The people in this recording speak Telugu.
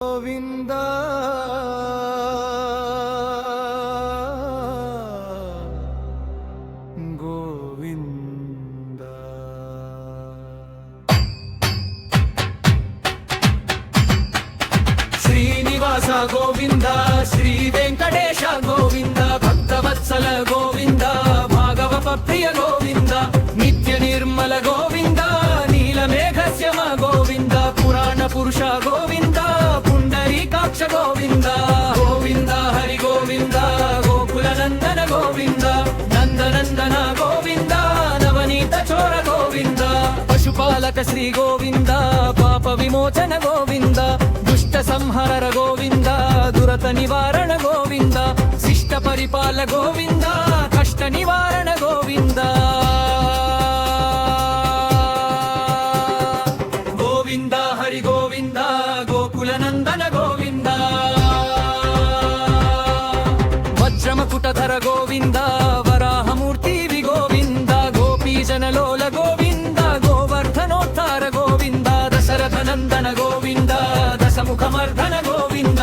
గోవింద గోవింద శ్రీనివాస గోవింద శ్రీ వెంకటేశ గోవింద భక్తవత్సల గోవింద భాగవత ప్రియ గోవింద నిత్య నిర్మల గోవింద నీలమేఘశ్యమ గోవింద పురాణ పురుష గోవింద పుండరీకాక్ష గోవింద గోవింద హరి గోవింద గోకుల నందన గోవింద నందనందన గోవింద నవనీత చోర గోవింద పశుపాలక శ్రీ గోవింద పాప విమోచన గోవింద దుష్ట సంహర గోవింద దురత నివారణ గోవింద శిష్ట పరిపాల గోవింద కష్ట నివారణ గోవింద గోవింద హరి గోవింద గోకుల నందన గోవింద వజ్రమకుటధర గోవింద వరాహమూర్తి గోవింద గోపీజనలోల గోవింద గోవర్ధనోత్తార గోవింద దశరథ నందన గోవింద దశముఖమర్ధన గోవింద